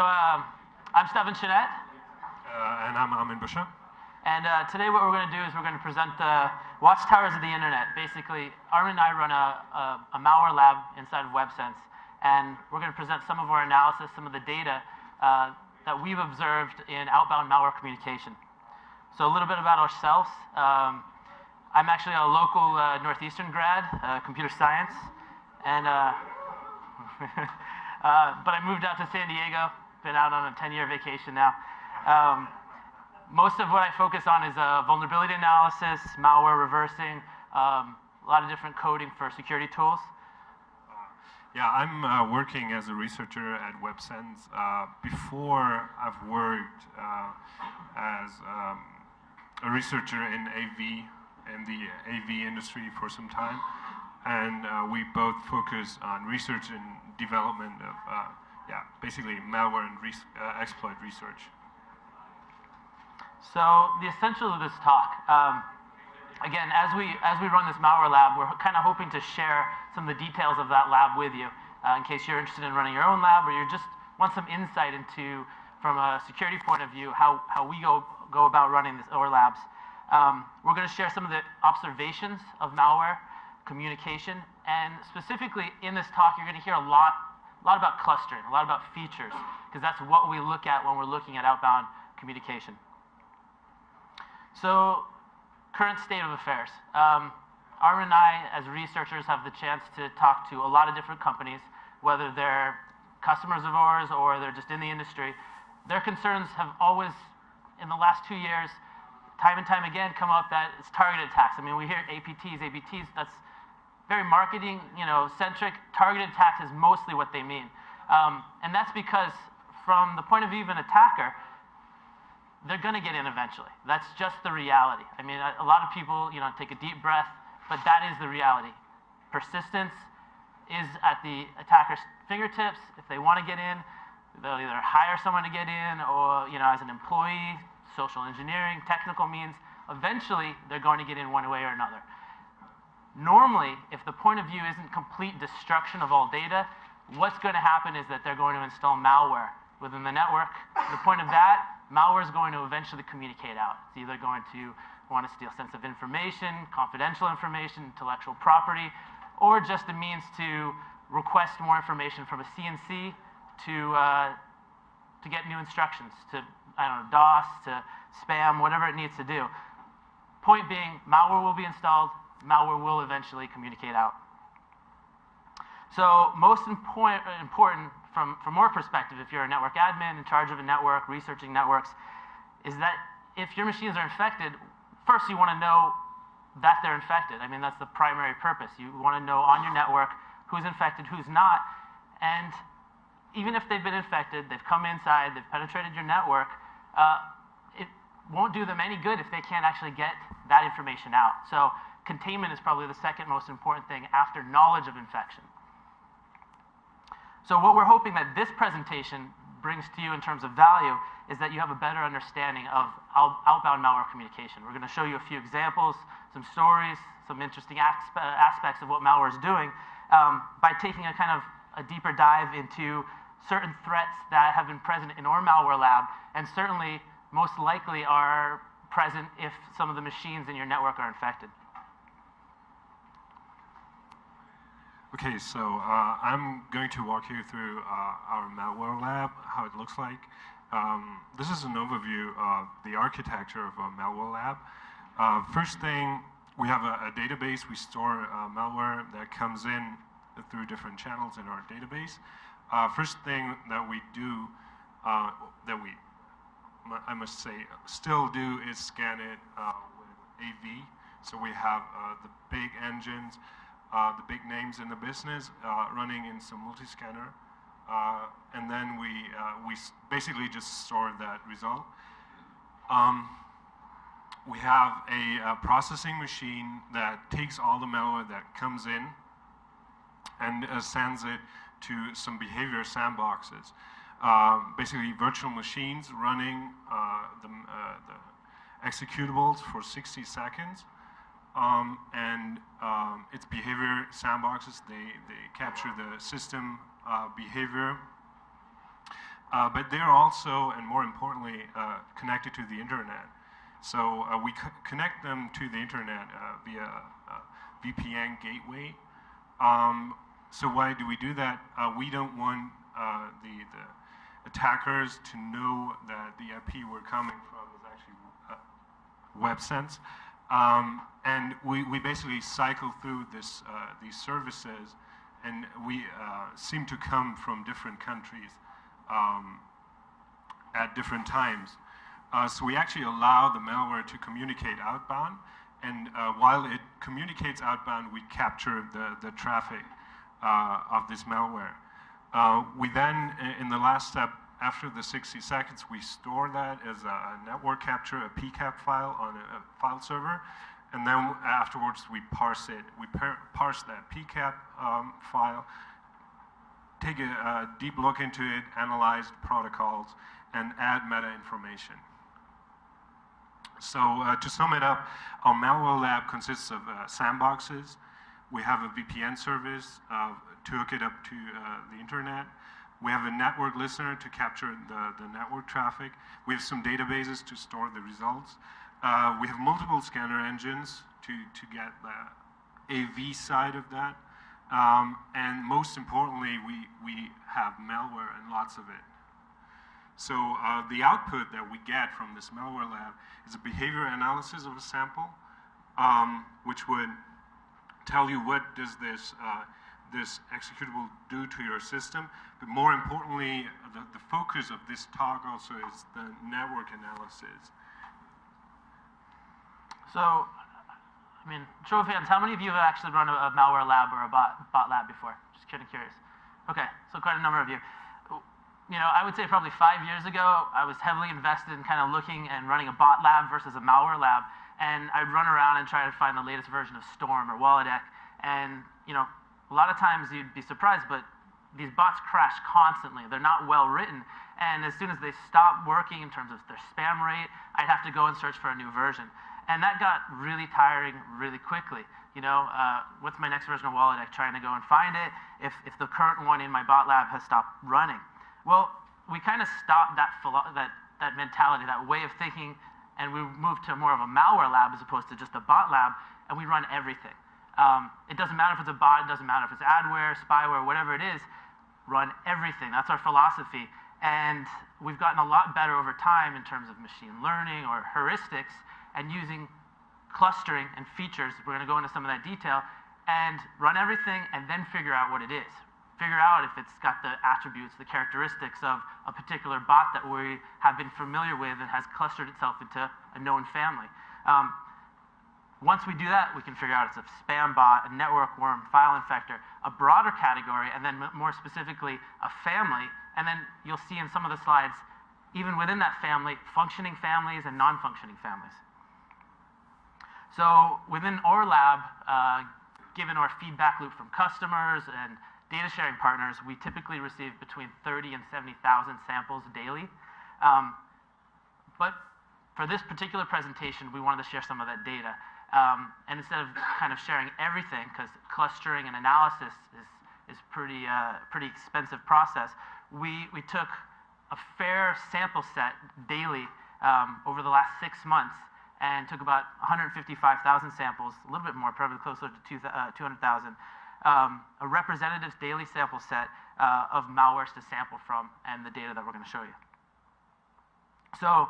I'm Stephan Chenette. And I'm Armin Buescher. And today what we're going to do is we're going to present the Watchtowers of the internet. Basically, Armin and I run a malware lab inside of Websense. And we're going to present some of our analysis, some of the data that we've observed in outbound malware communication. So a little bit about ourselves. I'm actually a local Northeastern grad, computer science. And but I moved out to San Diego. Been out on a 10-year vacation now. Most of what I focus on is vulnerability analysis, malware reversing, a lot of different coding for security tools. Yeah, I'm working as a researcher at Websense. Before, I've worked as a researcher in the AV industry for some time. And we both focus on research and development of basically malware and exploit research. So the essential of this talk, again, as we run this malware lab, we're kind of hoping to share some of the details of that lab with you, in case you're interested in running your own lab or you just want some insight into, from a security point of view, how we go about running our labs. We're going to share some of the observations of malware communication, and specifically in this talk, you're going to hear a lot about clustering, a lot about features, because that's what we look at when we're looking at outbound communication. So, current state of affairs. Armin and I, as researchers, have the chance to talk to a lot of different companies, whether they're customers of ours or they're just in the industry. Their concerns have always, in the last 2 years, time and time again, come up that it's targeted attacks. I mean, we hear APTs, ABTs, that's very marketing, centric. Targeted attacks is mostly what they mean. And that's because from the point of view of an attacker, they're going to get in eventually. That's just the reality. I mean, a lot of people, take a deep breath, but that is the reality. Persistence is at the attacker's fingertips. If they want to get in, they'll either hire someone to get in or, as an employee, social engineering, technical means. Eventually, they're going to get in one way or another. Normally, if the point of view isn't complete destruction of all data, what's going to happen is that they're going to install malware within the network. The point of that, malware is going to eventually communicate out. It's either going to want to steal sensitive information, confidential information, intellectual property, or just a means to request more information from a CNC to get new instructions, to, DOS, to spam, whatever it needs to do. Point being, malware will be installed, malware will eventually communicate out. So most important from our perspective, if you're a network admin in charge of a network, researching networks, is that if your machines are infected, first you want to know that they're infected. I mean, that's the primary purpose. You want to know on your network who's infected, who's not. And even if they've been infected, they've come inside, they've penetrated your network, it won't do them any good if they can't actually get that information out. So containment is probably the second most important thing after knowledge of infection. So what we're hoping that this presentation brings to you in terms of value is that you have a better understanding of outbound malware communication. We're going to show you a few examples, some stories, some interesting aspects of what malware is doing by taking a kind of a deeper dive into certain threats that have been present in our malware lab and certainly most likely are present if some of the machines in your network are infected. Okay, so I'm going to walk you through our malware lab, how it looks like. This is an overview of the architecture of our malware lab. First thing, we have a database. We store malware that comes in through different channels in our database. First thing that we do, I must say, still do is scan it with AV. So we have the big engines, the big names in the business running in some multi-scanner, and then we basically just store that result. We have a processing machine that takes all the malware that comes in and sends it to some behavior sandboxes. Basically virtual machines running the executables for 60 seconds. Its behavior sandboxes, they capture the system behavior. but they're also, and more importantly, connected to the internet. So we connect them to the internet via VPN gateway. So why do we do that? We don't want the attackers to know that the IP we're coming from is actually Websense. And we basically cycle through these services, and we seem to come from different countries at different times. So we actually allow the malware to communicate outbound, and while it communicates outbound, we capture the traffic of this malware. We then, in the last step, after the 60 seconds, we store that as a network capture, a PCAP file on a file server, and then afterwards we parse it. We parse that PCAP file, take a deep look into it, analyze protocols, and add meta information. So to sum it up, our malware lab consists of sandboxes. We have a VPN service to hook it up to the internet. We have a network listener to capture the network traffic. We have some databases to store the results. We have multiple scanner engines to get the AV side of that. And most importantly, we have malware and lots of it. So the output that we get from this malware lab is a behavior analysis of a sample, which would tell you what does this executable do to your system. But more importantly, the focus of this talk also is the network analysis. So, I mean, show of hands, how many of you have actually run a malware lab or a bot lab before? Just kind of curious. Okay, so quite a number of you. You know, I would say probably 5 years ago, I was heavily invested in kind of looking and running a bot lab versus a malware lab. And I'd run around and try to find the latest version of Storm or Wolodeck. And, you know, a lot of times you'd be surprised, but these bots crash constantly. They're not well written. And as soon as they stop working in terms of their spam rate, I'd have to go and search for a new version. And that got really tiring really quickly. You know, what's my next version of Wolodeck? Trying to go and find it if the current one in my bot lab has stopped running. Well, we kind of stopped that mentality, that way of thinking, and we moved to more of a malware lab as opposed to just a bot lab, and we run everything. It doesn't matter if it's a bot, it doesn't matter if it's adware, spyware, whatever it is, run everything. That's our philosophy. And we've gotten a lot better over time in terms of machine learning or heuristics and using clustering and features. We're going to go into some of that detail and run everything and then figure out what it is. Figure out if it's got the attributes, the characteristics of a particular bot that we have been familiar with and has clustered itself into a known family. Once we do that, we can figure out it's a spam bot, a network worm, file infector, a broader category, and then more specifically, a family. And then you'll see in some of the slides, even within that family, functioning families and non-functioning families. So within our lab, given our feedback loop from customers and data sharing partners, we typically receive between 30 and 70,000 samples daily. But for this particular presentation, we wanted to share some of that data. And instead of kind of sharing everything, because clustering and analysis is pretty expensive process, we took a fair sample set daily over the last 6 months and took about 155,000 samples, a little bit more, probably closer to 200,000. A representative daily sample set of malwares to sample from and the data that we're going to show you. So,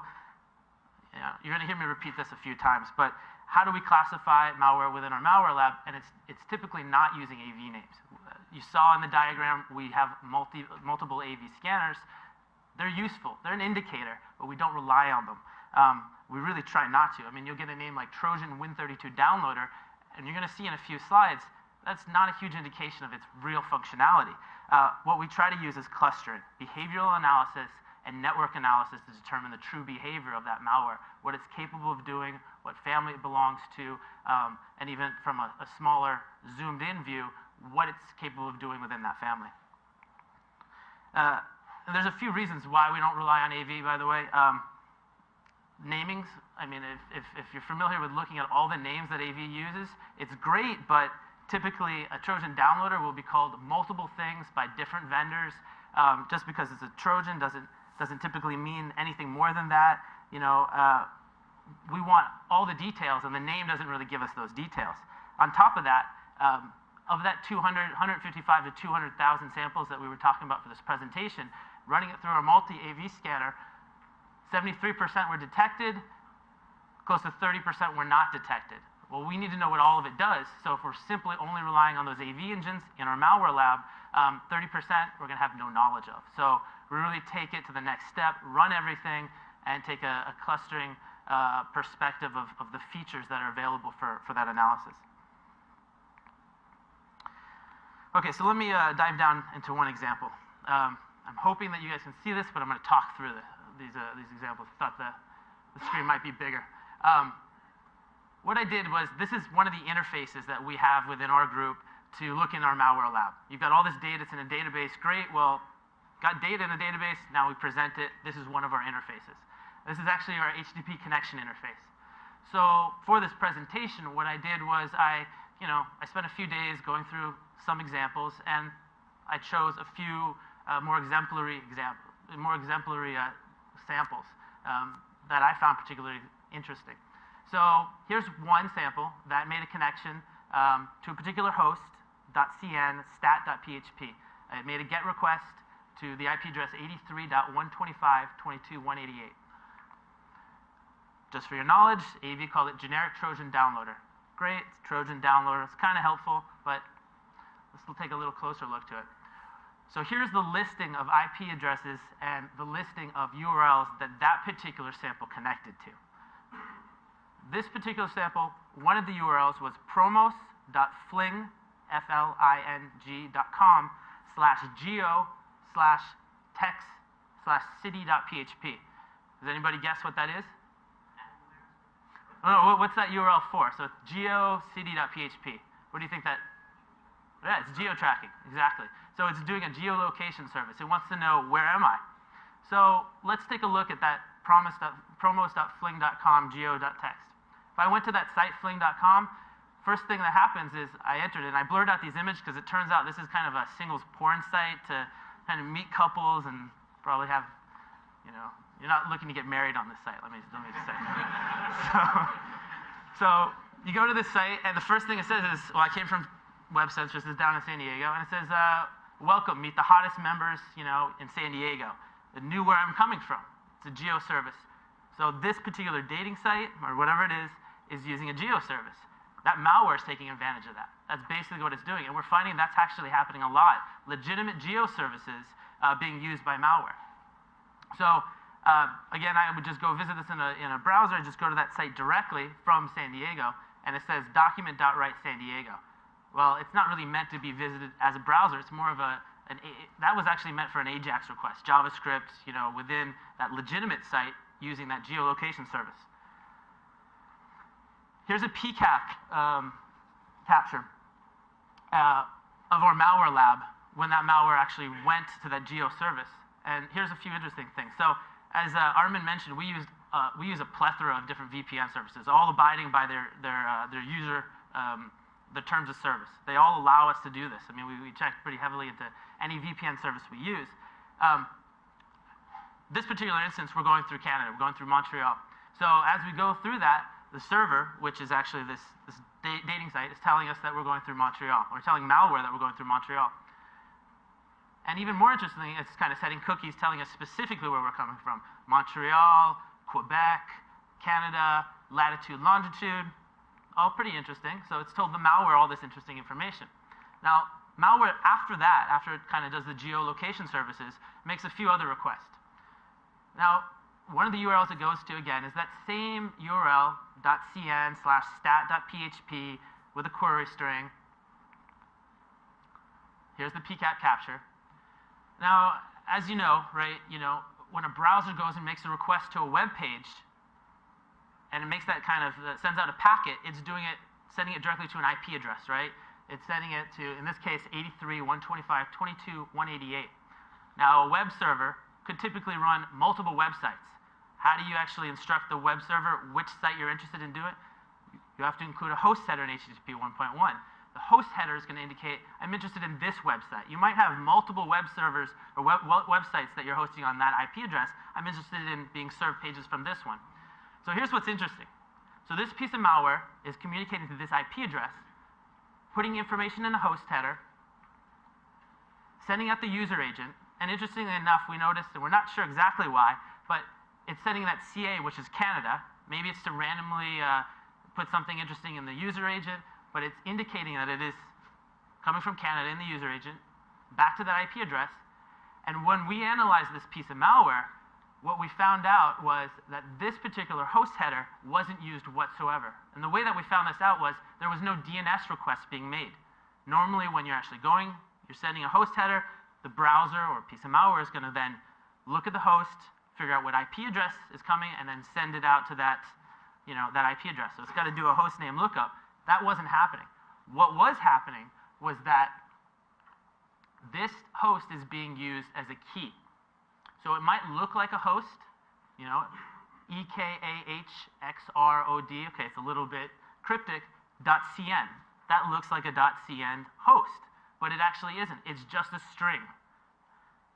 you're going to hear me repeat this a few times, but how do we classify malware within our malware lab? And it's typically not using AV names. You saw in the diagram we have multiple AV scanners. They're useful. They're an indicator, but we don't rely on them. We really try not to. I mean, you'll get a name like Trojan Win32 Downloader, and you're going to see in a few slides that's not a huge indication of its real functionality. What we try to use is clustering, behavioral analysis, and network analysis to determine the true behavior of that malware, what it's capable of doing, what family it belongs to, and even from a smaller zoomed-in view, what it's capable of doing within that family. And there's a few reasons why we don't rely on AV, by the way. Namings, I mean, if you're familiar with looking at all the names that AV uses, it's great, but typically a Trojan downloader will be called multiple things by different vendors. Just because it's a Trojan doesn't typically mean anything more than that. You know, we want all the details, and the name doesn't really give us those details. On top of that 155 to 200,000 samples that we were talking about for this presentation, running it through our multi-AV scanner, 73% were detected, close to 30% were not detected. Well, we need to know what all of it does. So if we're simply only relying on those AV engines in our malware lab, 30% we're going to have no knowledge of. So we really take it to the next step, run everything, and take a clustering perspective of the features that are available for that analysis. Okay, so let me dive down into one example. I'm hoping that you guys can see this, but I'm going to talk through these examples. I thought the screen might be bigger. What I did was, this is one of the interfaces that we have within our group to look in our malware lab. You've got all this data, it's in a database, great. Well, got data in a database, now we present it. This is one of our interfaces. This is actually our HTTP connection interface. So for this presentation, what I did was I spent a few days going through some examples, and I chose a few more exemplary samples that I found particularly interesting. So here's one sample that made a connection to a particular host, .cn, stat.php. It made a GET request to the IP address 83.125.22.188. Just for your knowledge, AV called it generic Trojan downloader. Great, it's Trojan downloader. It's kind of helpful, but let's take a little closer look to it. So here's the listing of IP addresses and the listing of URLs that particular sample connected to. This particular sample, one of the URLs was promos.fling.geo/text/city.php. Does anybody guess what that is? Oh, what's that URL for? So it's geocity.php. What do you think that? Yeah, it's geo-tracking, exactly. So it's doing a geolocation service. It wants to know, where am I? So let's take a look at that promos.fling.com geo.text. If I went to that site, fling.com, first thing that happens is I entered it, and I blurred out these images because it turns out this is kind of a singles porn site to kind of meet couples and probably have, you're not looking to get married on this site, let me just say. So you go to this site, and the first thing it says is, well, I came from Websense, this is down in San Diego, and it says, welcome, meet the hottest members, in San Diego. It knew where I'm coming from. It's a geo service. So this particular dating site, or whatever it is using a geo service. That malware is taking advantage of that. That's basically what it's doing, and we're finding that's actually happening a lot. Legitimate geo services being used by malware. So again, I would just go visit this in a browser, just go to that site directly from San Diego, and it says document.write San Diego. Well, it's not really meant to be visited as a browser. It's more of that was actually meant for an AJAX request, JavaScript, within that legitimate site using that geolocation service. Here's a PCAP capture of our malware lab when that malware actually went to that geo service. And here's a few interesting things. So as Armin mentioned, we use a plethora of different VPN services, all abiding by their user the terms of service. They all allow us to do this. I mean, we check pretty heavily into any VPN service we use. This particular instance, we're going through Canada. We're going through Montreal. So as we go through that, the server, which is actually this dating site, is telling us that we're going through Montreal. We're telling malware that we're going through Montreal. And even more interestingly, it's kind of setting cookies telling us specifically where we're coming from. Montreal, Quebec, Canada, latitude, longitude. All pretty interesting. So it's told the malware all this interesting information. Now, malware after that, after it kind of does the geolocation services, makes a few other requests. Now, one of the URLs it goes to, again, is that same URL, .cn/stat.php with a query string. Here's the PCAP capture. Now, as you know, right, when a browser goes and makes a request to a web page, and it makes that kind of, sends out a packet, it's sending it directly to an IP address, right? It's sending it to, in this case, 83.125.22.188. Now, a web server could typically run multiple websites. How do you actually instruct the web server which site you're interested in doing? You have to include a host header in HTTP 1.1. The host header is going to indicate, I'm interested in this website. You might have multiple web servers or websites that you're hosting on that IP address. I'm interested in being served pages from this one. So here's what's interesting. So this piece of malware is communicating to this IP address, putting information in the host header, sending out the user agent, and interestingly enough, we noticed, and we're not sure exactly why, but it's sending that CA, which is Canada. Maybe it's to randomly put something interesting in the user agent, but it's indicating that it is coming from Canada in the user agent, back to that IP address. And when we analyzed this piece of malware, what we found out was that this particular host header wasn't used whatsoever. And the way that we found this out was there was no DNS request being made. Normally, when you're actually going, you're sending a host header, the browser or piece of malware is going to then look at the host, figure out what IP address is coming, and then send it out to that, that IP address. So it's got to do a host name lookup. That wasn't happening. What was happening was that this host is being used as a key. So it might look like a host, EKAHXROD. Okay, it's a little bit cryptic. .cn. That looks like a .cn host, but it actually isn't. It's just a string.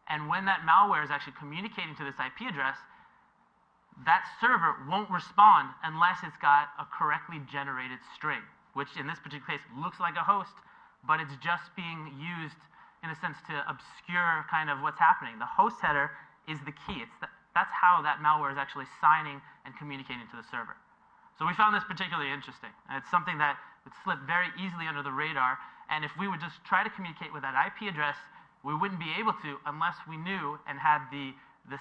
And when that malware is actually communicating to this IP address, that server won't respond unless it's got a correctly generated string, which in this particular case looks like a host, but it's just being used in a sense to obscure kind of what's happening. The host header is the key. That's how that malware is actually signing and communicating to the server. So we found this particularly interesting. And it's something that would slip very easily under the radar, and if we would just try to communicate with that IP address, we wouldn't be able to unless we knew and had the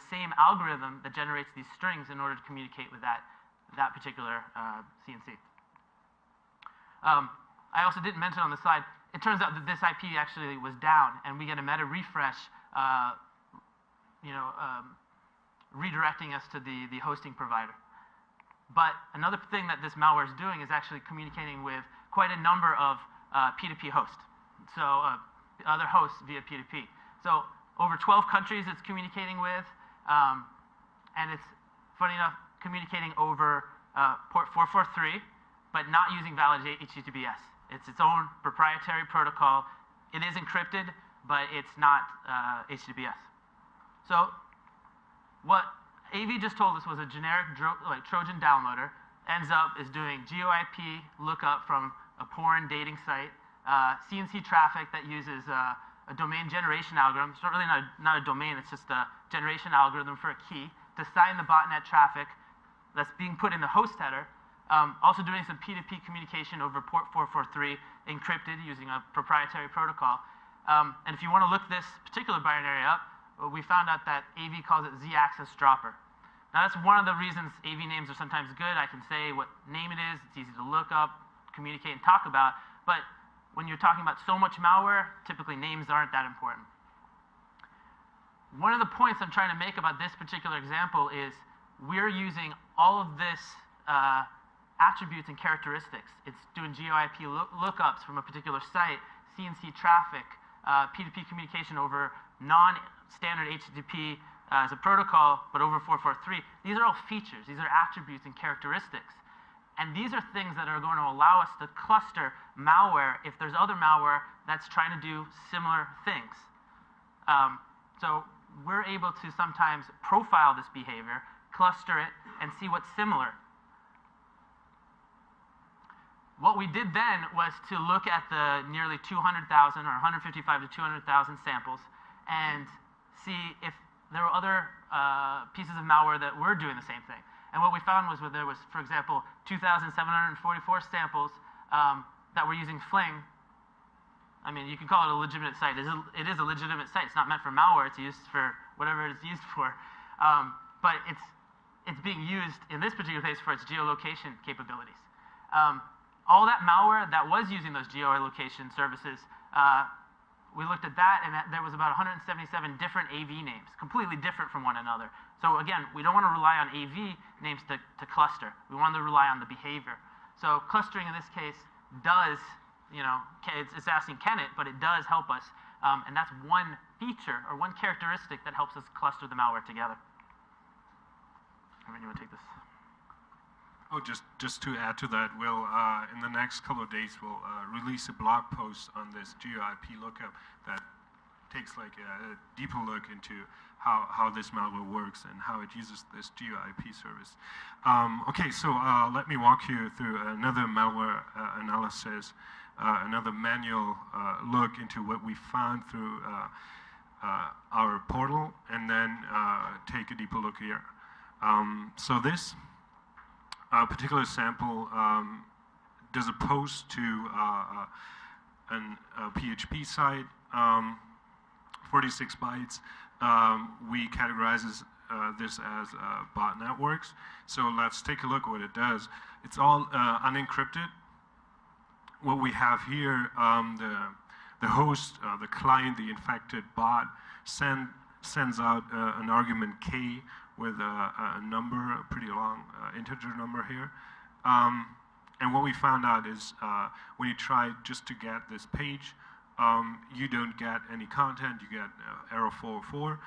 same algorithm that generates these strings in order to communicate with that particular CNC. I also didn't mention on the slide, it turns out that this IP actually was down, and we get a meta refresh, redirecting us to the hosting provider. But another thing that this malware is doing is actually communicating with quite a number of P2P hosts, so other hosts via P2P. So over 12 countries it's communicating with, and it's, funny enough, communicating over port 443, but not using valid HTTPS. It's its own proprietary protocol. It is encrypted, but it's not HTTPS. So what AV just told us was a generic Trojan downloader ends up is doing GeoIP lookup from a porn dating site, CNC traffic that uses a domain generation algorithm. It's not really not a domain, it's just a generation algorithm for a key to sign the botnet traffic that's being put in the host header. Also doing some P2P communication over port 443, encrypted using a proprietary protocol. And if you want to look this particular binary up, we found out that AV calls it Z-axis dropper. Now that's one of the reasons AV names are sometimes good. I can say what name it is, it's easy to look up, communicate, and talk about. But when you're talking about so much malware, typically names aren't that important. One of the points I'm trying to make about this particular example is we're using all of this attributes and characteristics. It's doing GeoIP lookups from a particular site, CNC traffic, P2P communication over non-standard HTTP as a protocol, but over 443. These are all features. These are attributes and characteristics. And these are things that are going to allow us to cluster malware if there's other malware that's trying to do similar things. So we're able to sometimes profile this behavior, cluster it, and see what's similar. What we did then was to look at the nearly 200,000 or 155 to 200,000 samples and see if there were other pieces of malware that were doing the same thing. And what we found was there was, for example, 2,744 samples that were using Fling. I mean, you can call it a legitimate site. It is a legitimate site. It's not meant for malware. It's used for whatever it's used for. But it's being used, in this particular case, for its geolocation capabilities. All that malware that was using those geolocation services, we looked at that, and there was about 177 different AV names, completely different from one another. So again, we don't want to rely on AV names to cluster. We want to rely on the behavior. So clustering in this case does, it's asking Chenette, but it does help us. And that's one feature or one characteristic that helps us cluster the malware together. Armin, you want to take this? Oh, just to add to that, we'll in the next couple of days we'll release a blog post on this geo-IP lookup that takes like a deeper look into how this malware works and how it uses this geo-IP service. Okay, so let me walk you through another malware analysis, another manual look into what we found through our portal, and then take a deeper look here. So this particular sample does a post to a PHP site, 46 bytes. We categorize this as bot networks. So let's take a look at what it does. It's all unencrypted. What we have here, the host, the client, the infected bot sends out an argument K with a number, a pretty long integer number here. And what we found out is when you try just to get this page, you don't get any content, you get error 404.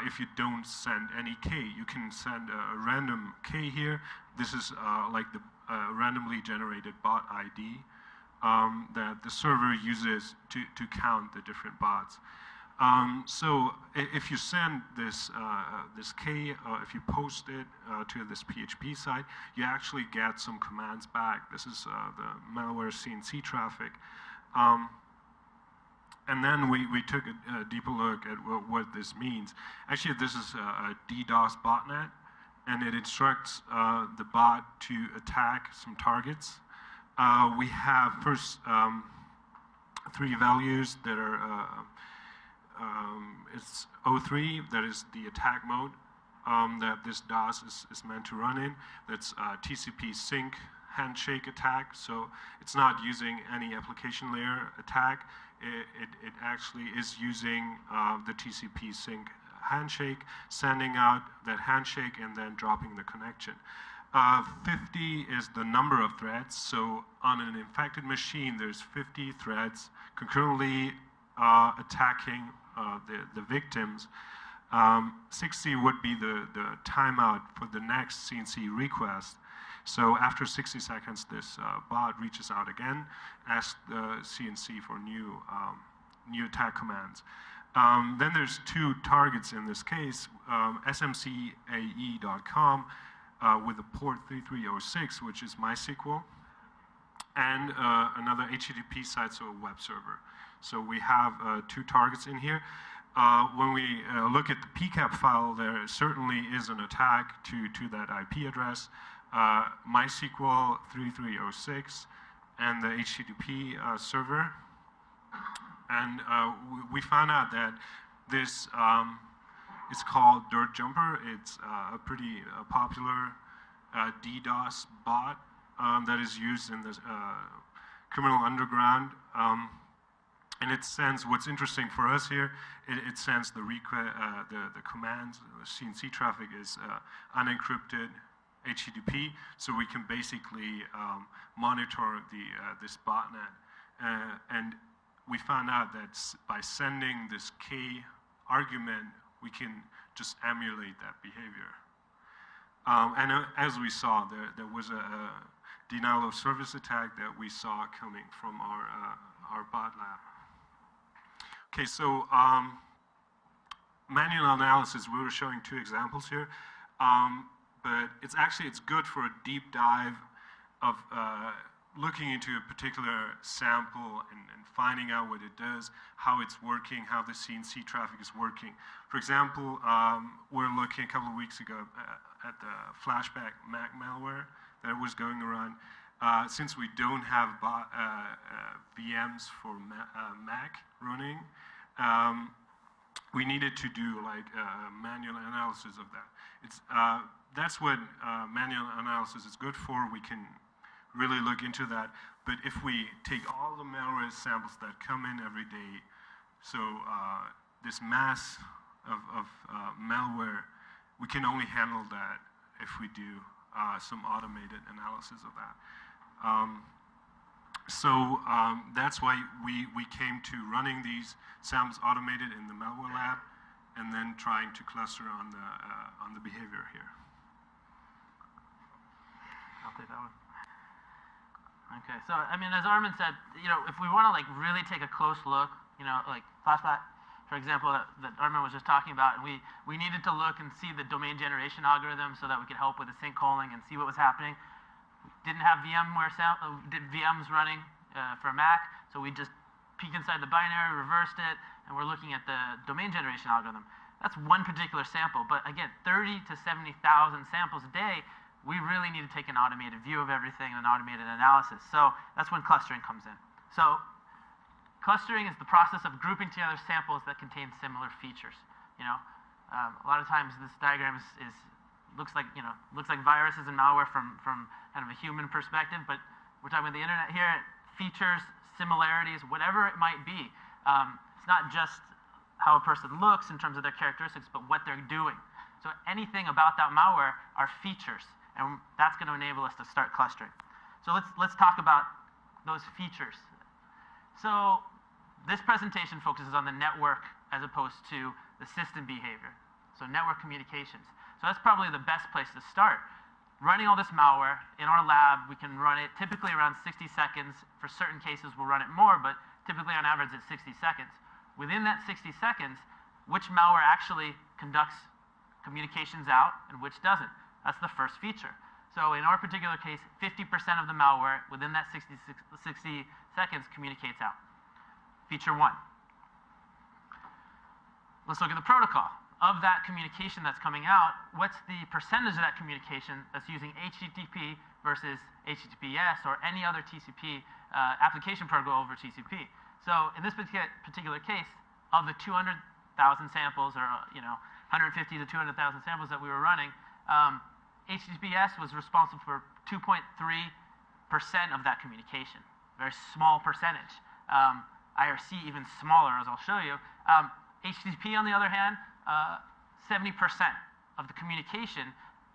If you don't send any K, you can send a random K here. This is like the randomly generated bot ID that the server uses to count the different bots. So if you send this this K, if you post it to this PHP site, you actually get some commands back. This is the malware CNC traffic. And then we took a deeper look at what this means. Actually, this is a DDoS botnet, and it instructs the bot to attack some targets. We have first 3 values that are it's 03, that is the attack mode that this DOS is meant to run in. That's TCP sync handshake attack, so it's not using any application layer attack. It actually is using the TCP sync handshake, sending out that handshake and then dropping the connection. 50 is the number of threads, so on an infected machine there's 50 threads concurrently attacking the victims. 60 would be the timeout for the next CNC request. So after 60 seconds, this bot reaches out again, asks the CNC for new attack commands. Then there's 2 targets in this case, smcae.com with the port 3306, which is MySQL, and another HTTP site, so a web server. So we have 2 targets in here. When we look at the PCAP file, there certainly is an attack to that IP address, MySQL 3306, and the HTTP server. And we found out that this is called Dirt Jumper. It's a pretty popular DDoS bot that is used in the criminal underground. And it sends, what's interesting for us here, it sends the commands, the CNC traffic is unencrypted HTTP, so we can basically monitor this botnet. And we found out that by sending this K argument, we can just emulate that behavior. And as we saw, there was a denial of service attack that we saw coming from our bot lab. Okay, so manual analysis, we were showing 2 examples here, but it's good for a deep dive of looking into a particular sample and finding out what it does, how it's working, how the CNC traffic is working. For example, we're looking a couple of weeks ago at the flashback Mac malware that was going around. Since we don't have VMs for Mac running, we needed to do like manual analysis of that. That's what manual analysis is good for. We can really look into that. But if we take all the malware samples that come in every day, so this mass of malware, we can only handle that if we do some automated analysis of that. So that's why we came to running these samples automated in the malware lab, and then trying to cluster on the behavior here. I'll take that one. Okay, so I mean, as Armin said, if we want to like really take a close look, like Flashback, for example, that Armin was just talking about, and we needed to look and see the domain generation algorithm so that we could help with the sync calling and see what was happening. Didn't have VMs running for Mac, so we just peeked inside the binary, reversed it, and we're looking at the domain generation algorithm. That's one particular sample, but again, 30 to 70,000 samples a day, we really need to take an automated view of everything and an automated analysis. So that's when clustering comes in. So clustering is the process of grouping together samples that contain similar features. A lot of times this diagram looks like viruses and malware from kind of a human perspective, but we're talking about the internet here. Features, similarities, whatever it might be. It's not just how a person looks in terms of their characteristics, but what they're doing. So anything about that malware are features, and that's going to enable us to start clustering. So let's talk about those features. So this presentation focuses on the network as opposed to the system behavior. So network communications. So that's probably the best place to start. Running all this malware in our lab, we can run it typically around 60 seconds. For certain cases, we'll run it more, but typically on average it's 60 seconds. Within that 60 seconds, which malware actually conducts communications out and which doesn't? That's the first feature. So in our particular case, 50% of the malware within that 60 seconds communicates out. Feature 1. Let's look at the protocol. Of that communication that's coming out, what's the percentage of that communication that's using HTTP versus HTTPS or any other TCP application protocol over TCP? So in this particular case, of the 200,000 samples, or 150 to 200,000 samples that we were running, HTTPS was responsible for 2.3% of that communication. Very small percentage. IRC even smaller, as I'll show you. HTTP, on the other hand, 70% of the communication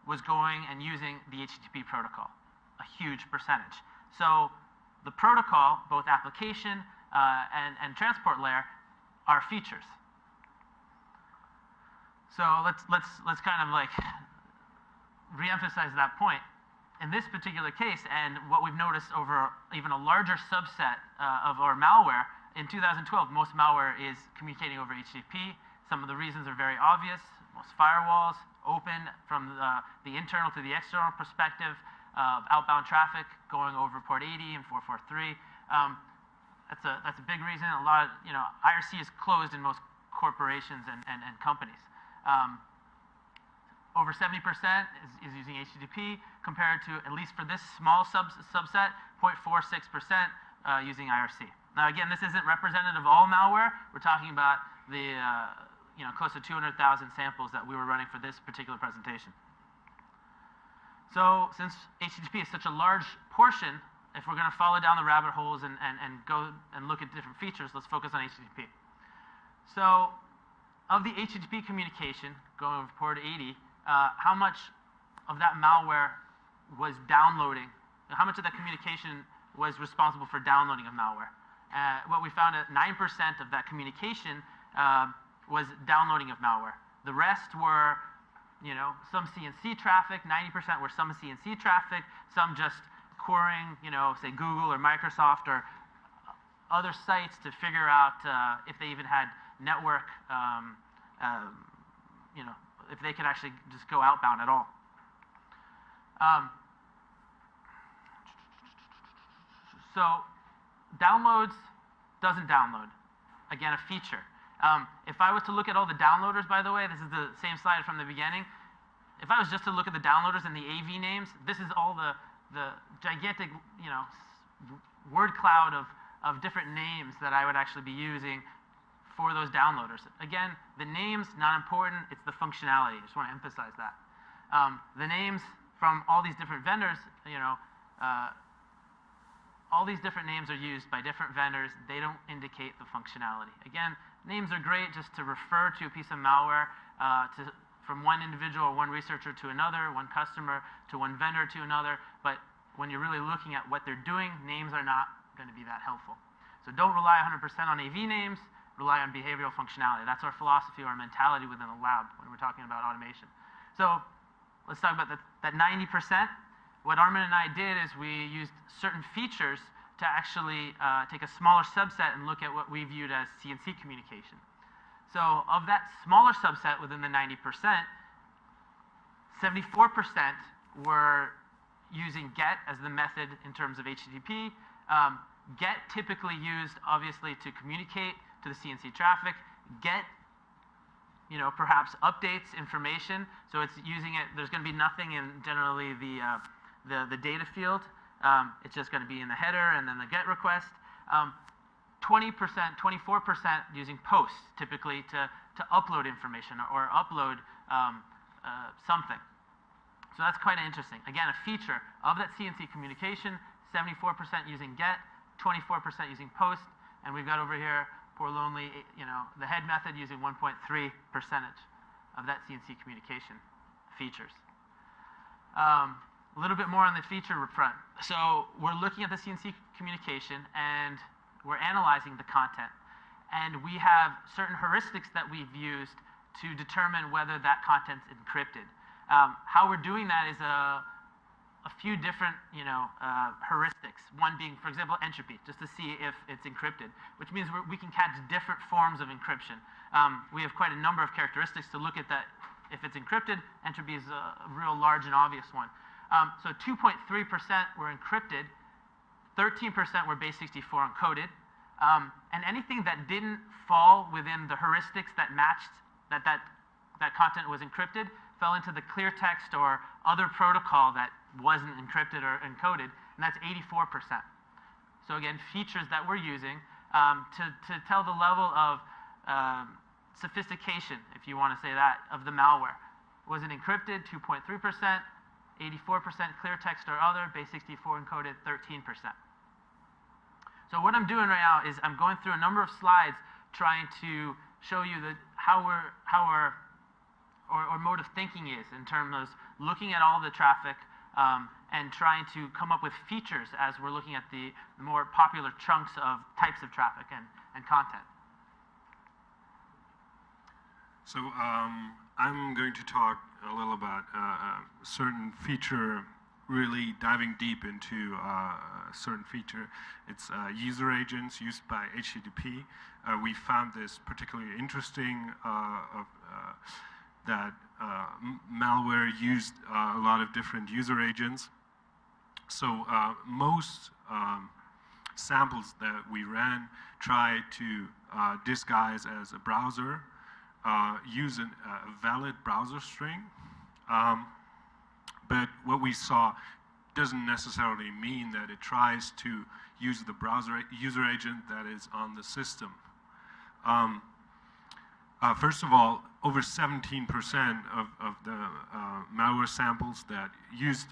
was going and using the HTTP protocol, a huge percentage. So the protocol, both application and transport layer, are features. So let's kind of like re-emphasize that point. In this particular case, and what we've noticed over even a larger subset of our malware, in 2012, most malware is communicating over HTTP. Some of the reasons are very obvious. Most firewalls open from the internal to the external perspective of outbound traffic going over port 80 and 443. That's a big reason. A lot of, IRC is closed in most corporations and companies. Over 70% is using HTTP compared to, at least for this small subset, 0.46% using IRC. Now again, this isn't representative of all malware. We're talking about the close to 200,000 samples that we were running for this particular presentation. So since HTTP is such a large portion, if we're going to follow down the rabbit holes and go and look at different features, let's focus on HTTP. So of the HTTP communication going over port 80, how much of that malware was downloading? How much of that communication was responsible for downloading of malware? What we found, at 9% of that communication was downloading of malware. The rest were, some CNC traffic. 90% were some CNC traffic. Some just querying, say Google or Microsoft or other sites to figure out if they even had network, if they could actually just go outbound at all. So downloads doesn't download. Again, a feature. If I was to look at all the downloaders, by the way, this is the same slide from the beginning. If I was just to look at the downloaders and the AV names, this is all the gigantic, word cloud of different names that I would actually be using for those downloaders. Again, the names, not important, it's the functionality. I just want to emphasize that. The names from all these different vendors, all these different names are used by different vendors. They don't indicate the functionality. Again, names are great just to refer to a piece of malware from one individual or one researcher to another, one customer to one vendor to another. But when you're really looking at what they're doing, names are not going to be that helpful. So don't rely 100% on AV names. Rely on behavioral functionality. That's our philosophy, our mentality within the lab when we're talking about automation. So let's talk about that 90%. what Armin and I did is we used certain features to actually take a smaller subset and look at what we viewed as CNC communication. So of that smaller subset within the 90%, 74% were using GET as the method in terms of HTTP. GET typically used, obviously, to communicate to the CNC traffic. GET, perhaps updates information. So it's using it. There's going to be nothing in generally the data field. It's just going to be in the header and then the GET request. 20%, 24% using posts typically to upload information or upload something. So that's quite interesting. Again, a feature of that CNC communication, 74% using GET, 24% using post, and we've got over here, poor lonely, the head method using 1.3% of that CNC communication features. A little bit more on the feature front. So we're looking at the CNC communication and we're analyzing the content. And we have certain heuristics that we've used to determine whether that content's encrypted. How we're doing that is a few different heuristics. One being, for example, entropy, just to see if it's encrypted, which means we can catch different forms of encryption. We have quite a number of characteristics to look at that. If it's encrypted, entropy is a real large and obvious one. So 2.3% were encrypted, 13% were base64 encoded, and anything that didn't fall within the heuristics that matched that content was encrypted fell into the clear text or other protocol that wasn't encrypted or encoded, and that's 84%. So again, features that we're using to tell the level of sophistication, if you want to say that, of the malware. Was it encrypted? 2.3%, 84% clear text or other, base64 encoded, 13%. So what I'm doing right now is I'm going through a number of slides trying to show you how our mode of thinking is in terms of looking at all the traffic and trying to come up with features as we're looking at the more popular chunks of types of traffic and content. So I'm going to talk a little about a certain feature, really diving deep into a certain feature. It's user agents used by HTTP. We found this particularly interesting that malware used a lot of different user agents. So most samples that we ran try to disguise as a browser, use a valid browser string. But what we saw doesn't necessarily mean that it tries to use the browser user agent that is on the system. First of all, over 17% of the malware samples that used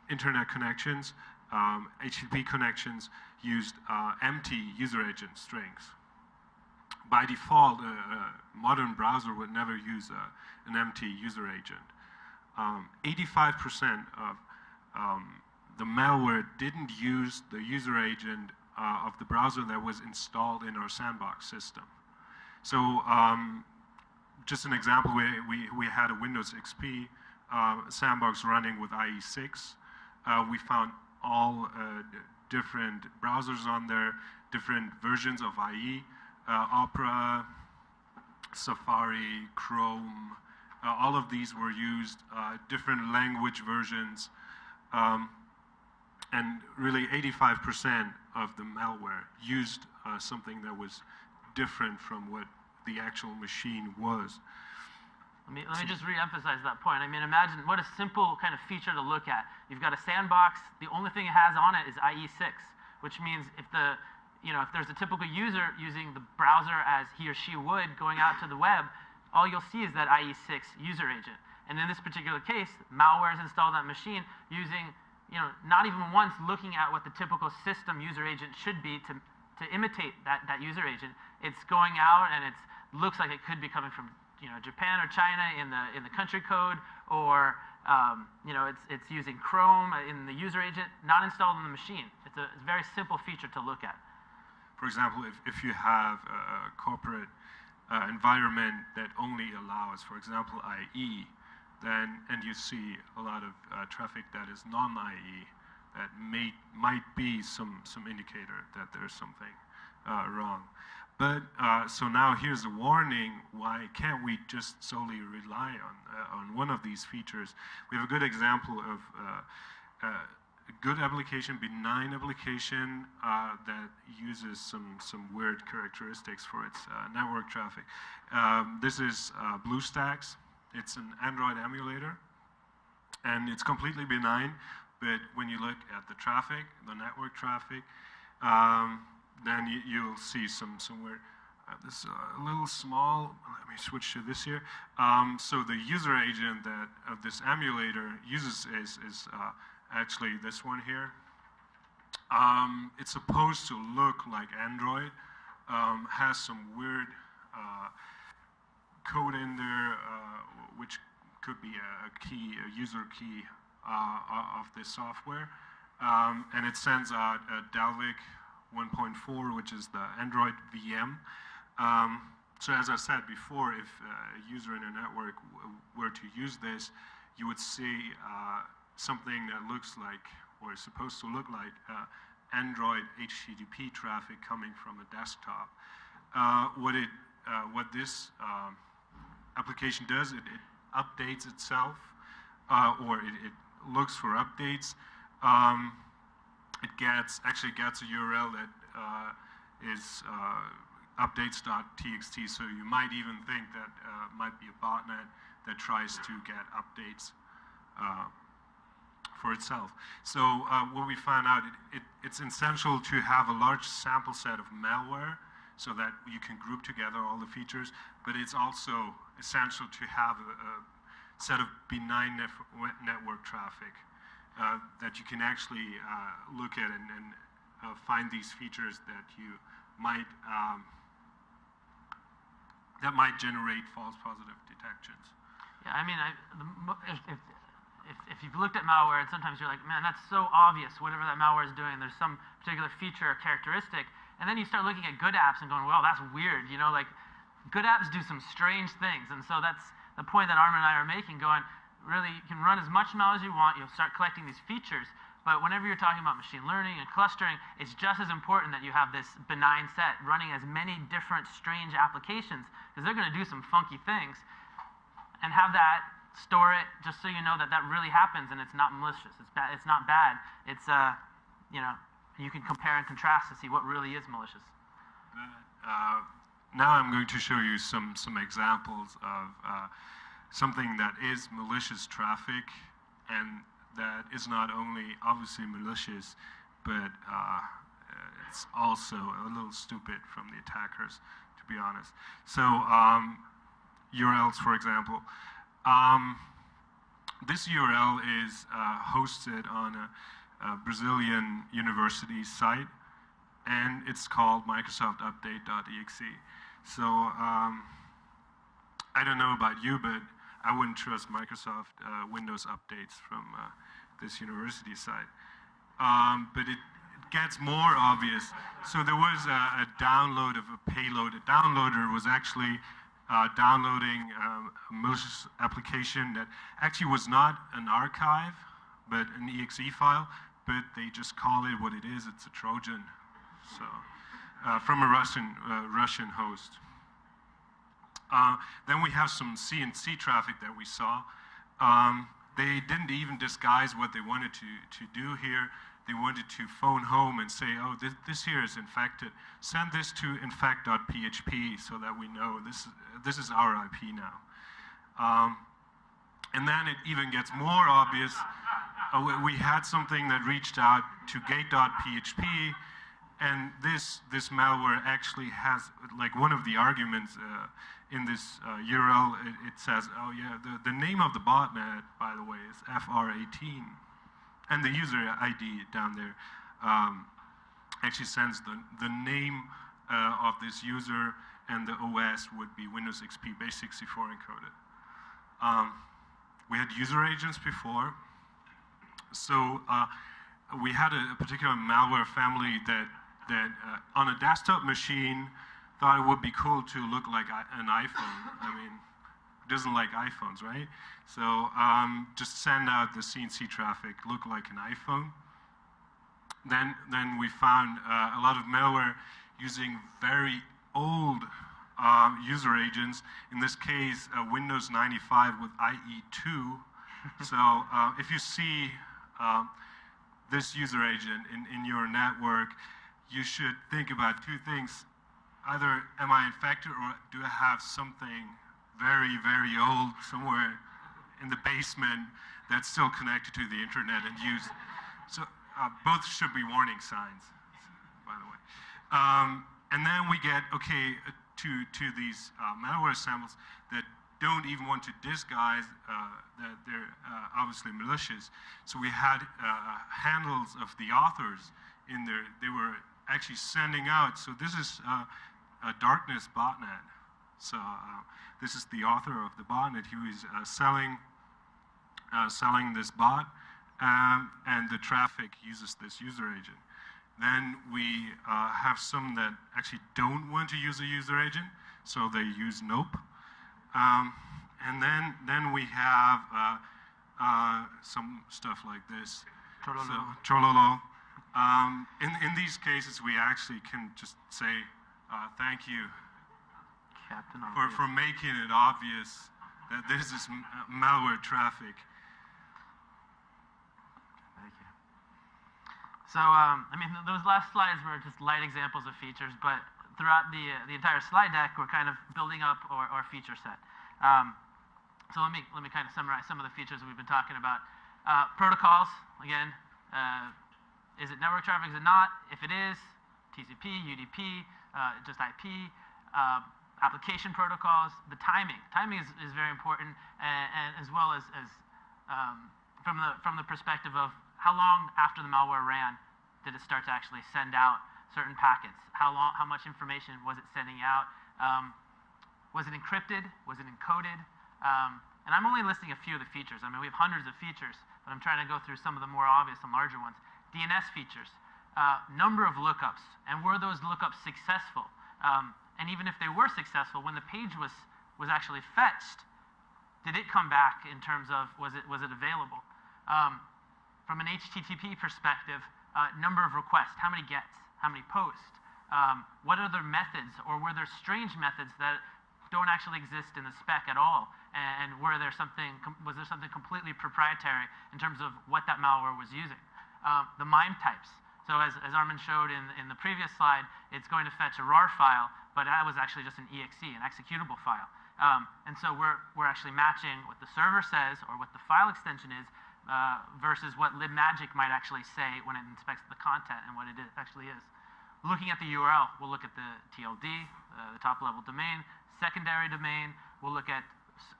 internet connections, HTTP connections, used empty user agent strings. By default, a modern browser would never use an empty user agent. 85% of the malware didn't use the user agent of the browser that was installed in our sandbox system. So just an example, we had a Windows XP sandbox running with IE6. We found all different browsers on there, different versions of IE, Opera, Safari, Chrome. All of these were used, different language versions, and really 85% of the malware used something that was different from what the actual machine was. Let me just re-emphasize that point. I mean, imagine what a simple kind of feature to look at. You've got a sandbox. The only thing it has on it is IE6, which means if there's a typical user using the browser as he or she would going out to the web, all you'll see is that IE6 user agent. And in this particular case, malware is installed on that machine using, not even once looking at what the typical system user agent should be to imitate that user agent. It's going out and it looks like it could be coming from Japan or China in the country code, or it's using Chrome in the user agent, not installed on the machine. It's a very simple feature to look at. For example, if you have a corporate environment that only allows, for example, IE, and you see a lot of traffic that is non-IE that might be some indicator that there's something wrong. But so now here's a warning: why can't we just solely rely on one of these features? We have a good example of a good application, benign application that uses some weird characteristics for its network traffic. This is BlueStacks. It's an Android emulator, and it's completely benign. But when you look at the traffic, the network traffic, then you'll see some weird. This a little small. Let me switch to this here. So the user agent that of this emulator uses is actually this one here. It's supposed to look like Android. Has some weird code in there, which could be a user key of this software, and it sends out a Dalvik 1.4, which is the Android VM. So as I said before, if a user in a network were to use this, you would see something that looks like, or is supposed to look like, Android HTTP traffic coming from a desktop. What this application does, it updates itself, or it looks for updates. It actually gets a URL that is updates.txt, so you might even think that might be a botnet that tries to get updates for itself. So what we found out, it's essential to have a large sample set of malware so that you can group together all the features, but it's also essential to have a set of benign network traffic that you can actually look at and find these features that you might generate false positive detections. Yeah, I mean, if you've looked at malware, and sometimes you're like, man, that's so obvious, whatever that malware is doing, there's some particular feature or characteristic, and then you start looking at good apps and going, well, that's weird, you know, like, good apps do some strange things, and so that's the point that Armin and I are making, going, really, you can run as much ML as you want, you'll start collecting these features, but whenever you're talking about machine learning and clustering, it's just as important that you have this benign set running as many different strange applications, because they're going to do some funky things, and have that, store it, just so you know that that really happens and it's not malicious. It's not bad. It's, you know, you can compare and contrast to see what really is malicious. Now I'm going to show you some examples of something that is malicious traffic, and that is not only obviously malicious, but it's also a little stupid from the attackers, to be honest. So URLs, for example. This URL is hosted on a Brazilian university site, and it's called microsoftupdate.exe. So I don't know about you, but I wouldn't trust Microsoft Windows updates from this university site. But it gets more obvious. So there was a download of a payload. A downloader was actually downloading a malicious application that actually was not an archive, but an exe file, but they just call it what it is. It's a Trojan. So from a Russian host. Then we have some CNC traffic that we saw. They didn't even disguise what they wanted to do here. They wanted to phone home and say, oh, this here is infected. Send this to infect.php so that we know this is our IP now. And then it even gets more obvious. We had something that reached out to gate.php, and this malware actually has, like, one of the arguments in this URL, it says, oh yeah, the name of the botnet, by the way, is FR18. And the user ID down there actually sends the name of this user, and the OS would be Windows XP base64 encoded. We had user agents before. So we had a particular malware family that on a desktop machine thought it would be cool to look like an iPhone. I mean, doesn't like iPhones, right? So just send out the CNC traffic, look like an iPhone. Then we found a lot of malware using very old user agents. In this case, Windows 95 with IE2. So if you see this user agent in your network, you should think about two things. Either am I infected, or do I have something very, very old somewhere in the basement that's still connected to the internet and used. So both should be warning signs, by the way. And then we get, okay, to these malware samples that don't even want to disguise that they're obviously malicious. So we had handles of the authors in there. They were actually sending out. So this is a darkness botnet. So this is the author of the botnet. He was selling this bot, and the traffic uses this user agent. Then we have some that actually don't want to use a user agent, so they use Nope. And then we have some stuff like this. Trololo. So, Trololo. In these cases, we actually can just say thank you for making it obvious that this is malware traffic. Thank you. So, I mean, those last slides were just light examples of features, but throughout the entire slide deck, we're kind of building up our feature set. So let me kind of summarize some of the features that we've been talking about. Protocols, again, is it network traffic? Is it not? If it is, TCP, UDP, just IP. Application protocols, the timing. Timing is very important, and as well as from the perspective of how long after the malware ran did it start to actually send out certain packets? How much information was it sending out? Was it encrypted? Was it encoded? And I'm only listing a few of the features. I mean, we have hundreds of features, but I'm trying to go through some of the more obvious and larger ones. DNS features, number of lookups, and were those lookups successful? And even if they were successful, when the page was actually fetched, did it come back in terms of was it available? From an HTTP perspective, number of requests, how many gets, how many posts, what other methods, or were there strange methods that don't actually exist in the spec at all? And was there something completely proprietary in terms of what that malware was using? The MIME types. So as Armin showed in the previous slide, it's going to fetch a RAR file, but that was actually just an EXE, an executable file. And so we're actually matching what the server says or what the file extension is versus what libmagic might actually say when it inspects the content and what it actually is. Looking at the URL, we'll look at the TLD, the top-level domain, secondary domain. We'll look at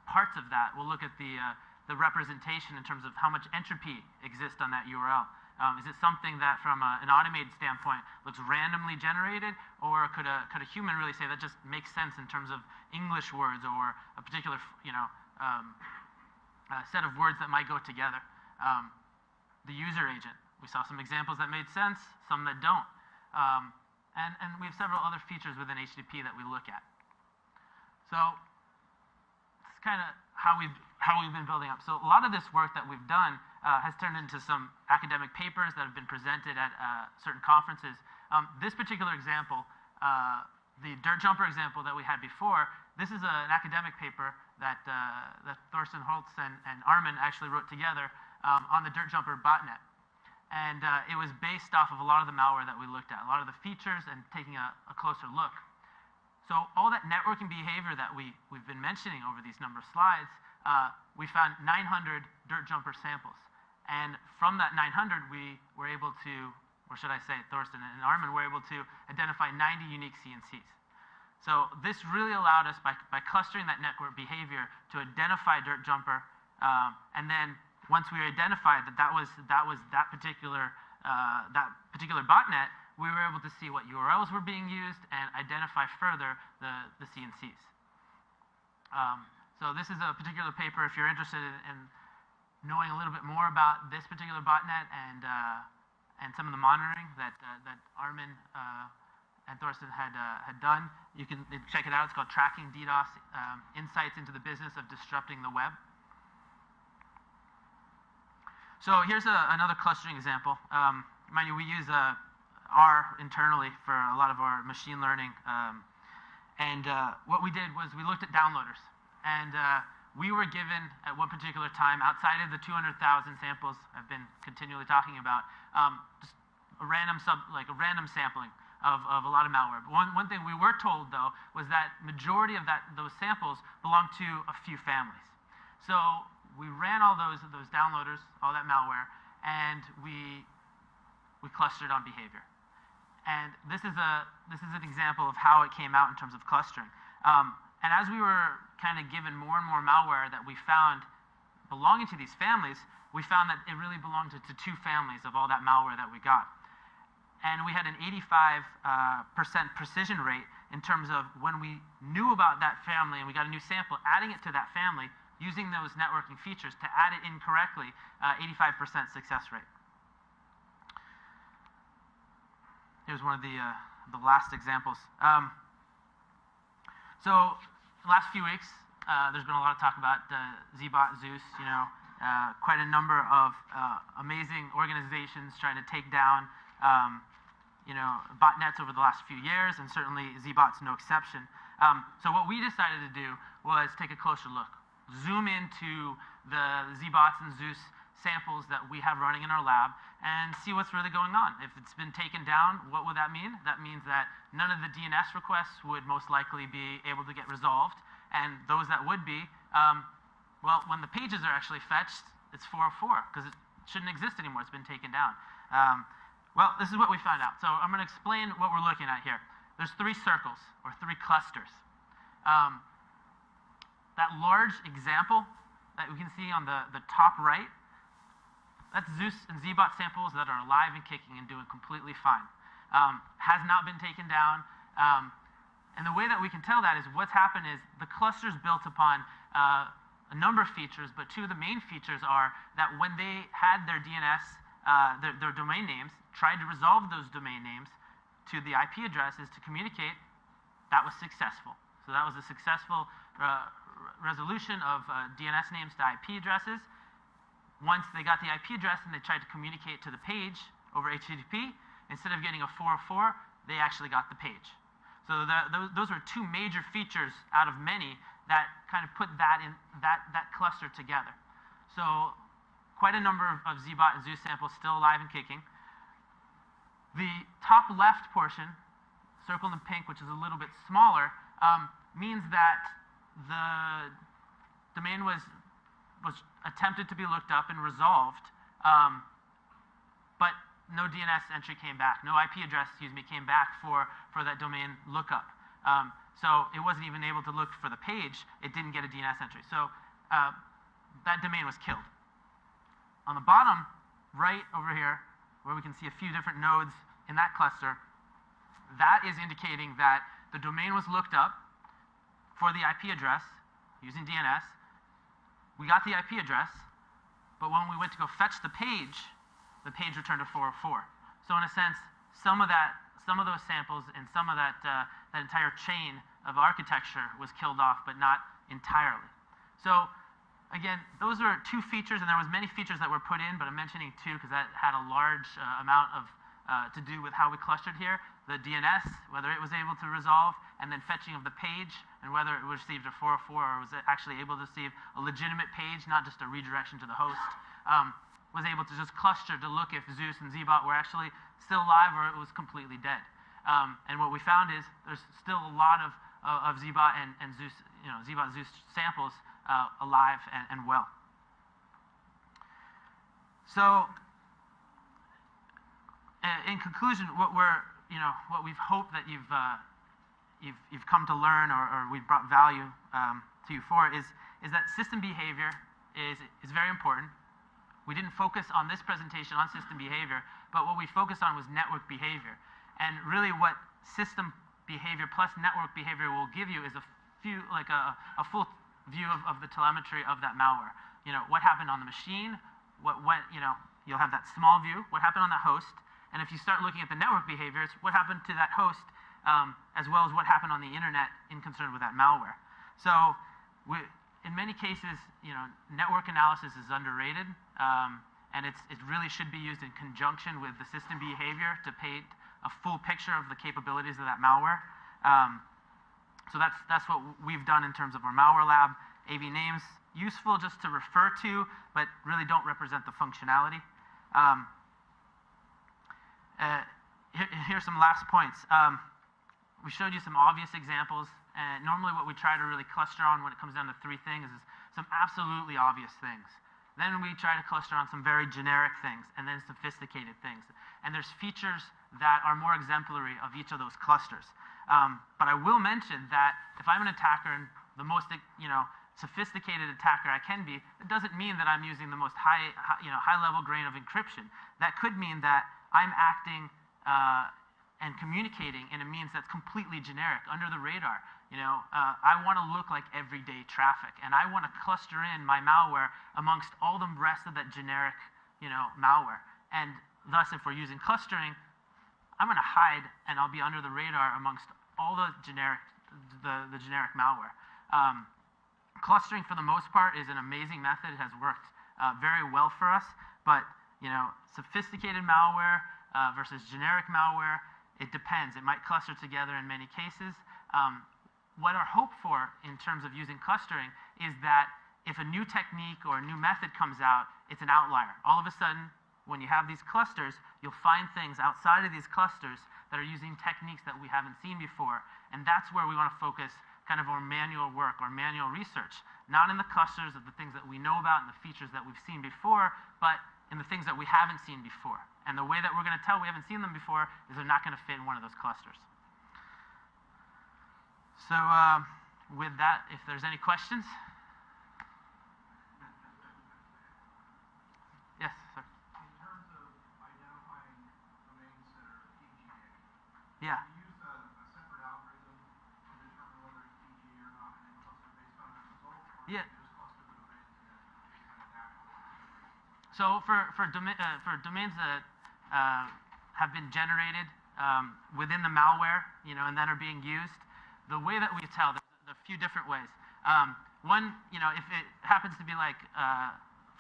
parts of that. We'll look at the representation in terms of how much entropy exists on that URL. Is it something that, from an automated standpoint, looks randomly generated, or could a human really say that just makes sense in terms of English words or a particular, set of words that might go together? The user agent. We saw some examples that made sense, some that don't. And we have several other features within HTTP that we look at. So it's kind of how we've been building up. So a lot of this work that we've done has turned into some academic papers that have been presented at certain conferences. This particular example, the dirt jumper example that we had before, this is an academic paper that Thorsten Holtz and Armin actually wrote together on the dirt jumper botnet. And it was based off of a lot of the malware that we looked at, a lot of the features, and taking a closer look. So all that networking behavior that we've been mentioning over these number of slides, we found 900 dirt jumper samples. And from that 900, we were able to, or should I say Thorsten and Armin were able to identify 90 unique CNCs. So this really allowed us, by clustering that network behavior, to identify dirt jumper. And then once we identified that was that particular botnet, we were able to see what URLs were being used and identify further the CNCs. So this is a particular paper if you're interested in knowing a little bit more about this particular botnet and some of the monitoring that Armin Thorsten had done. You can check it out. It's called Tracking DDoS Insights into the Business of Disrupting the Web. So here's another clustering example. Mind you, we use R internally for a lot of our machine learning. What we did was we looked at downloaders. And we were given, at one particular time, outside of the 200,000 samples I've been continually talking about, just a random sampling of a lot of malware. But one thing we were told, though, was that majority of those samples belong to a few families. So we ran all those downloaders, all that malware, and we clustered on behavior. And this is an example of how it came out in terms of clustering. And as we were kind of given more and more malware that we found belonging to these families, we found that it really belonged to two families of all that malware that we got. And we had an 85% precision rate in terms of when we knew about that family and we got a new sample, adding it to that family, using those networking features to add it in correctly, 85% success rate. Here's one of the last examples. So the last few weeks, there's been a lot of talk about Zbot, Zeus, quite a number of amazing organizations trying to take down botnets over the last few years, and certainly Zbot's no exception. So what we decided to do was take a closer look, zoom into the Zbots and Zeus samples that we have running in our lab and see what's really going on. If it's been taken down, what would that mean? That means that none of the DNS requests would most likely be able to get resolved, and those that would be, well, when the pages are actually fetched, it's 404 because it shouldn't exist anymore. It's been taken down. Well, this is what we found out. So I'm going to explain what we're looking at here. There's three circles or three clusters. That large example that we can see on the top right, that's Zeus and Zbot samples that are alive and kicking and doing completely fine. Has not been taken down. And the way that we can tell that is what's happened is the cluster's built upon a number of features, but two of the main features are that when they had their DNS, their domain names, tried to resolve those domain names to the IP addresses to communicate, that was successful. So that was a successful resolution of DNS names to IP addresses. Once they got the IP address and they tried to communicate to the page over HTTP, instead of getting a 404, they actually got the page. So those were two major features out of many that kind of put that cluster together. So quite a number of Zbot and Zeus samples still alive and kicking. The top left portion, circled in pink, which is a little bit smaller, means that the domain was attempted to be looked up and resolved, but no DNS entry came back. No IP address, came back for that domain lookup. So it wasn't even able to look for the page. It didn't get a DNS entry. So that domain was killed. On the bottom right over here, where we can see a few different nodes in that cluster, that is indicating that the domain was looked up for the IP address using DNS. We got the IP address, but when we went to go fetch the page returned a 404. So in a sense, some of those samples and some of that entire chain of architecture was killed off, but not entirely. So again, those are two features, and there was many features that were put in, but I'm mentioning two because that had a large amount of to do with how we clustered here. The DNS, whether it was able to resolve, and then fetching of the page, and whether it received a 404 or was it actually able to receive a legitimate page, not just a redirection to the host, was able to just cluster to look if Zeus and Zbot were actually still alive or it was completely dead. And what we found is there's still a lot of Zbot and Zeus, Zbot Zeus samples alive and well. So, in conclusion, what we've hoped that you've come to learn or we've brought value to you for is that system behavior is very important. We didn't focus on this presentation on system behavior, but what we focused on was network behavior. And really what system behavior plus network behavior will give you is a full view of the telemetry of that malware. What happened on the machine, you'll have that small view, what happened on that host, and if you start looking at the network behaviors, what happened to that host as well as what happened on the internet in concern with that malware. So in many cases, network analysis is underrated, and it really should be used in conjunction with the system behavior to paint a full picture of the capabilities of that malware. So that's what we've done in terms of our malware lab. AV names, useful just to refer to, but really don't represent the functionality. Here's some last points. We showed you some obvious examples, and normally what we try to really cluster on when it comes down to three things is some absolutely obvious things. Then we try to cluster on some very generic things, and then sophisticated things. And there's features that are more exemplary of each of those clusters. But I will mention that if I'm an attacker and the most sophisticated attacker I can be, it doesn't mean that I'm using the most high-level grain of encryption. That could mean that I'm acting and communicating in a means that's completely generic, under the radar. I want to look like everyday traffic, and I want to cluster in my malware amongst all the rest of that generic, malware. And thus, if we're using clustering, I'm going to hide, and I'll be under the radar amongst all the generic malware. Clustering, for the most part, is an amazing method. It has worked very well for us. But sophisticated malware versus generic malware, it depends. It might cluster together in many cases. What our hope for in terms of using clustering is that if a new technique or a new method comes out, it's an outlier. All of a sudden, when you have these clusters, you'll find things outside of these clusters that are using techniques that we haven't seen before. And that's where we want to focus kind of our manual work, our manual research, not in the clusters of the things that we know about and the features that we've seen before, but in the things that we haven't seen before. And the way that we're going to tell we haven't seen them before is they're not going to fit in one of those clusters. So with that, if there's any questions? Yes, sir. In terms of identifying domains that are PGA, Yeah. do you use a separate algorithm to determine whether it's PGA or not, and then cluster based on that result, or Yeah. do you just cluster the domains and then kind of dashboard? So for domains that have been generated within the malware, and then are being used, the way that we tell, there's a few different ways. One, if it happens to be like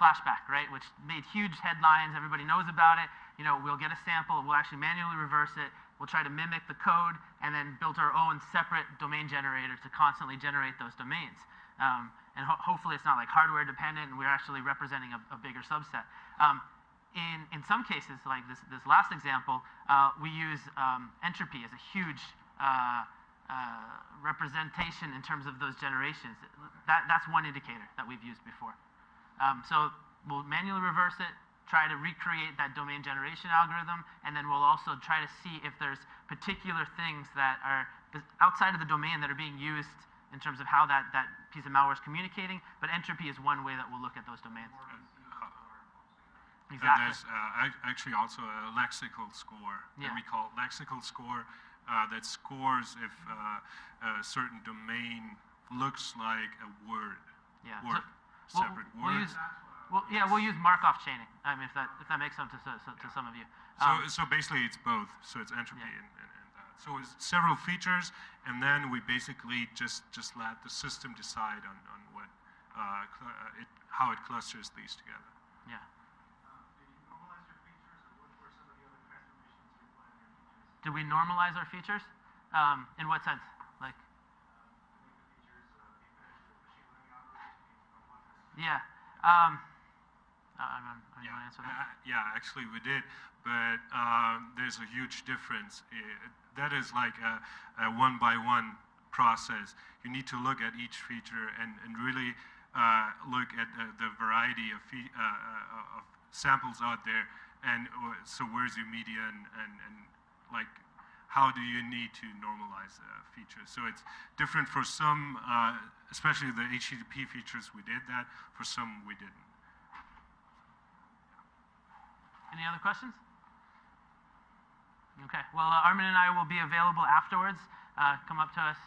Flashback, right, which made huge headlines, everybody knows about it, we'll get a sample, we'll actually manually reverse it, we'll try to mimic the code, and then build our own separate domain generator to constantly generate those domains. And hopefully it's not like hardware dependent, and we're actually representing a bigger subset. In some cases, like this last example, we use entropy as a huge representation in terms of those generations. That's one indicator that we've used before. So we'll manually reverse it, try to recreate that domain generation algorithm, and then we'll also try to see if there's particular things that are outside of the domain that are being used in terms of how that piece of malware is communicating. But entropy is one way that we'll look at those domains. Exactly. And there's actually also a lexical score that we call lexical score that scores if a certain domain looks like a word. Yeah. Separate word. We'll use Markov chaining. I mean, if that makes sense to some of you. So basically, it's both. So it's entropy and that. So it's several features, and then we basically just let the system decide on what how it clusters these together. Yeah. Did you normalize your features, or what were some of the other transformations you applied in your features? Did we normalize our features? In what sense? Like? To make the features be finished with machine learning algorithms, did you normalize this? Yeah. You want to answer that? Yeah, actually we did, but there's a huge difference. That is like a one-by-one process. You need to look at each feature and really look at the variety of samples out there, and so where's your median, and like how do you need to normalize features. So it's different for some, especially the HTTP features, we did that. For some, we didn't. Any other questions? Okay. Well, Armin and I will be available afterwards. Come up to us.